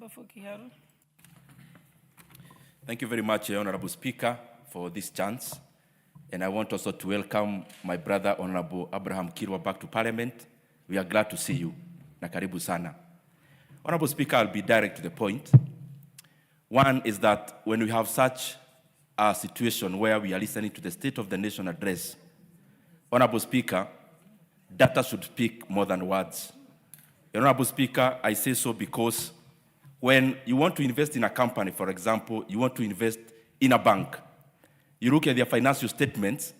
Member for Kiharu. Thank you very much, Honorable Speaker, for this chance. And I want also to welcome my brother, Honorable Abraham Kirwa, back to Parliament. We are glad to see you. Na karibu sana. Honorable Speaker, I'll be direct to the point. One is that when we have such a situation where we are listening to the State of the Nation address, Honorable Speaker, data should speak more than words. Honorable Speaker, I say so because when you want to invest in a company, for example, you want to invest in a bank, you look at their financial statements,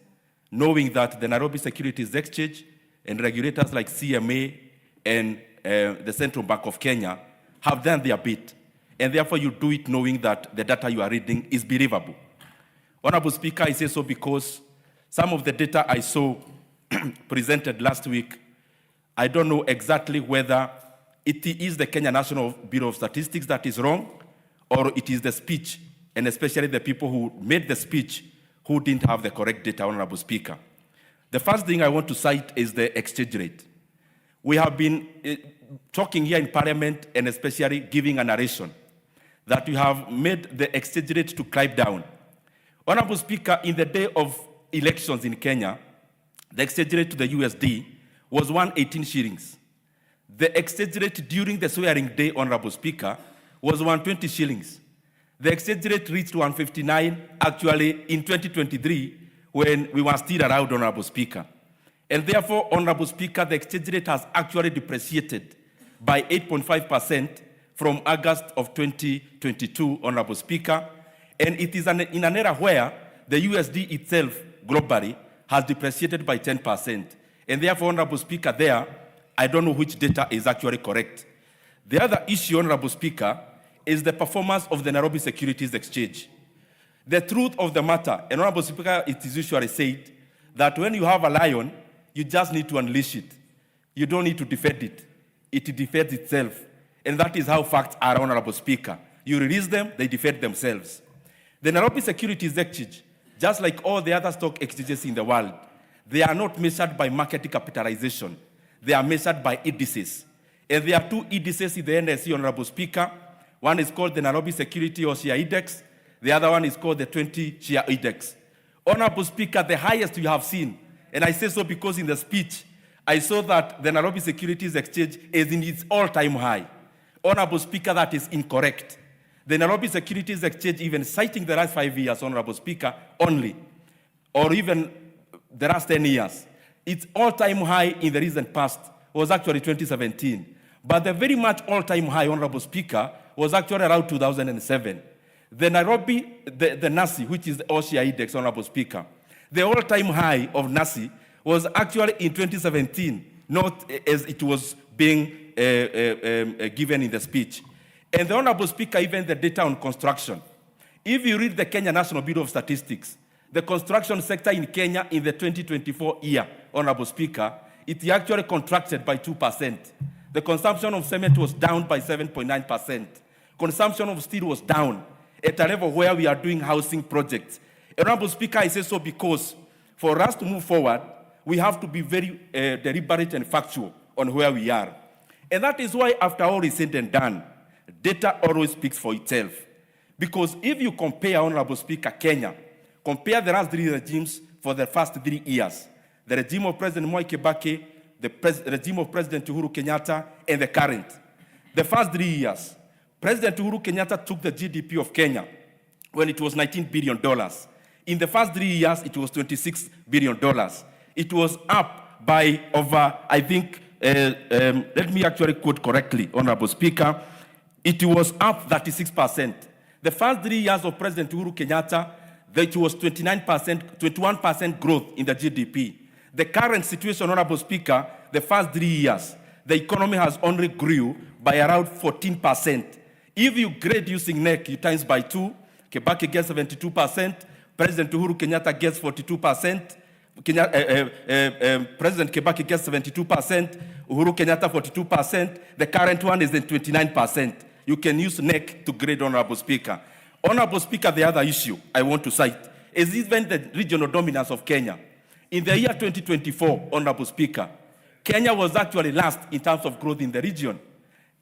knowing that the Nairobi Securities Exchange and regulators like CMA and the Central Bank of Kenya have done their bit. And therefore you do it knowing that the data you are reading is believable. Honorable Speaker, I say so because some of the data I saw presented last week, I don't know exactly whether it is the Kenya National Bureau of Statistics that is wrong, or it is the speech, and especially the people who made the speech who didn't have the correct data, Honorable Speaker. The first thing I want to cite is the exchange rate. We have been talking here in Parliament and especially giving a narration that we have made the exchange rate to climb down. Honorable Speaker, in the day of elections in Kenya, the exchange rate to the USD was 118 shillings. The exchange rate during the swearing day, Honorable Speaker, was 120 shillings. The exchange rate reached 159 actually in 2023 when we were still around, Honorable Speaker. And therefore, Honorable Speaker, the exchange rate has actually depreciated by 8.5% from August of 2022, Honorable Speaker. And it is in an era where the USD itself globally has depreciated by 10%. And therefore, Honorable Speaker, there, I don't know which data is actually correct. The other issue, Honorable Speaker, is the performance of the Nairobi Securities Exchange. The truth of the matter, and Honorable Speaker, it is usually said that when you have a lion, you just need to unleash it. You don't need to defend it. It defends itself. And that is how facts are, Honorable Speaker. You release them, they defend themselves. The Nairobi Securities Exchange, just like all the other stock exchanges in the world, they are not measured by market capitalization. They are measured by indices. And there are two indices in the NSE, Honorable Speaker. One is called the Nairobi Security or Share Index. The other one is called the 20 Share Index. Honorable Speaker, the highest you have seen, and I say so because in the speech, I saw that the Nairobi Securities Exchange is in its all-time high. Honorable Speaker, that is incorrect. The Nairobi Securities Exchange, even citing the last 5 years, Honorable Speaker, only, or even the last 10 years, its all-time high in the recent past was actually 2017. But the very much all-time high, Honorable Speaker, was actually around 2007. The Nairobi, the NASI, which is the OSHA Index, Honorable Speaker, the all-time high of NASI was actually in 2017, not as it was being given in the speech. And the Honorable Speaker, even the data on construction. If you read the Kenya National Bureau of Statistics, the construction sector in Kenya in the 2024 year, Honorable Speaker, it actually contracted by 2%. The consumption of cement was down by 7.9%. Consumption of steel was down at a level where we are doing housing projects. Honorable Speaker, I say so because for us to move forward, we have to be very deliberate and factual on where we are. And that is why after all is said and done, data always speaks for itself. Because if you compare, Honorable Speaker, Kenya, compare the last 3 regimes for the first 3 years, the regime of President Mwai Kibaki, the regime of President Uhuru Kenyatta, and the current. The first 3 years, President Uhuru Kenyatta took the GDP of Kenya when it was $19 billion. In the first 3 years, it was $26 billion. It was up by over, I think, let me actually quote correctly, Honorable Speaker, it was up 36%. The first 3 years of President Uhuru Kenyatta, it was 21% growth in the GDP. The current situation, Honorable Speaker, the first 3 years, the economy has only grew by around 14%. If you grade using NEC, you times by 2, Kibaki gets 72%, President Uhuru Kenyatta gets 42%, President Kibaki gets 72%, Uhuru Kenyatta 42%, the current one is at 29%. You can use NEC to grade, Honorable Speaker. Honorable Speaker, the other issue I want to cite is even the regional dominance of Kenya. In the year 2024, Honorable Speaker, Kenya was actually last in terms of growth in the region.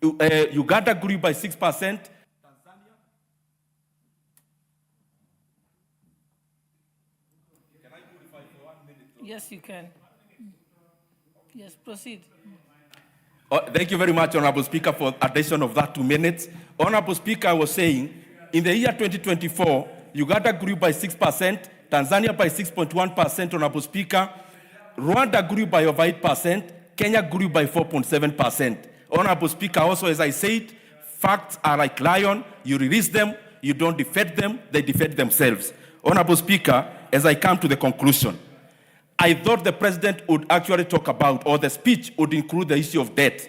Uganda grew by 6%. Yes, you can. Yes, proceed. Thank you very much, Honorable Speaker, for addition of that 2 minutes. Honorable Speaker, I was saying, in the year 2024, Uganda grew by 6%, Tanzania by 6.1%, Honorable Speaker. Rwanda grew by over 8%, Kenya grew by 4.7%. Honorable Speaker, also as I said, facts are like lion, you release them, you don't defend them, they defend themselves. Honorable Speaker, as I come to the conclusion, I thought the president would actually talk about, or the speech would include the issue of debt.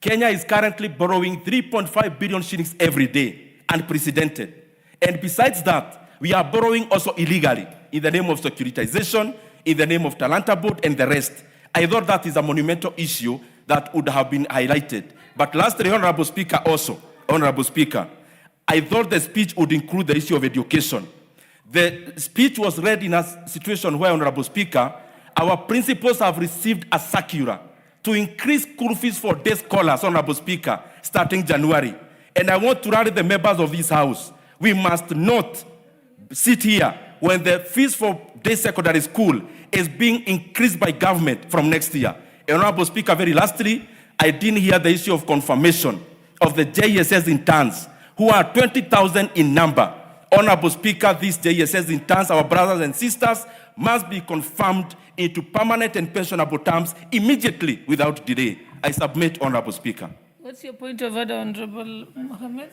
Kenya is currently borrowing 3.5 billion shillings every day, unprecedented. And besides that, we are borrowing also illegally in the name of securitization, in the name of Talanta Board and the rest. I thought that is a monumental issue that would have been highlighted. But lastly, Honorable Speaker, also, Honorable Speaker, I thought the speech would include the issue of education. The speech was read in a situation where, Honorable Speaker, our principals have received a circular to increase school fees for day scholars, Honorable Speaker, starting January. And I want to rally the members of this House. We must not sit here when the fees for day secondary school is being increased by government from next year. And Honorable Speaker, very lastly, I didn't hear the issue of confirmation of the JSS interns, who are 20,000 in number. Honorable Speaker, these JSS interns, our brothers and sisters, must be confirmed into permanent and pensionable terms immediately without delay. I submit, Honorable Speaker. What's your point of order, Honorable Mohammed?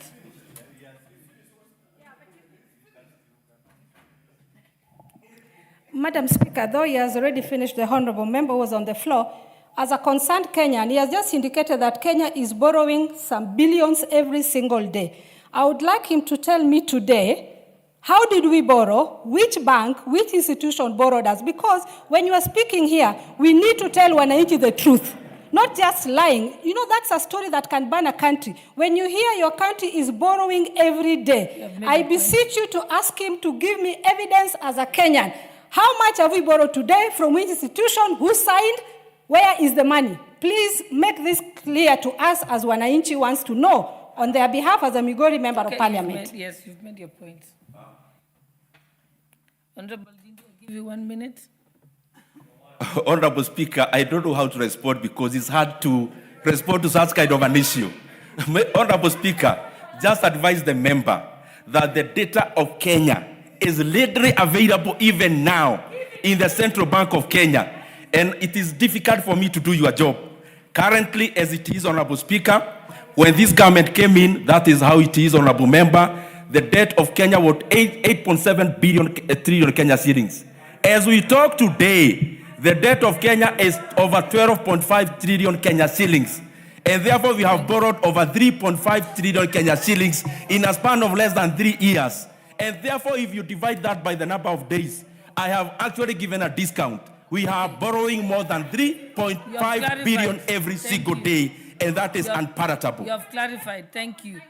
Madam Speaker, though he has already finished, the honorable member was on the floor. As a concerned Kenyan, he has just indicated that Kenya is borrowing some billions every single day. I would like him to tell me today, how did we borrow, which bank, which institution borrowed us? Because when you are speaking here, we need to tell wananchi the truth, not just lying. You know, that's a story that can burn a country. When you hear your country is borrowing every day, I beseech you to ask him to give me evidence as a Kenyan. How much have we borrowed today, from which institution, who signed, where is the money? Please make this clear to us as wananchi wants to know on their behalf as a Migori member of parliament. Yes, you've made your point. Honorable Ndindi, I'll give you 1 minute. Honorable Speaker, I don't know how to respond because it's hard to respond to such kind of an issue. Honorable Speaker, just advise the member that the data of Kenya is literally available even now in the Central Bank of Kenya. And it is difficult for me to do your job. Currently, as it is, Honorable Speaker, when this government came in, that is how it is, Honorable Member, the debt of Kenya was 8.7 trillion Kenya shillings. As we talk today, the debt of Kenya is over 12.5 trillion Kenya shillings. And therefore, we have borrowed over 3.5 trillion Kenya shillings in a span of less than 3 years. And therefore, if you divide that by the number of days, I have actually given a discount. We are borrowing more than 3.5 billion every single day, and that is unpalatable. You have clarified. Thank you.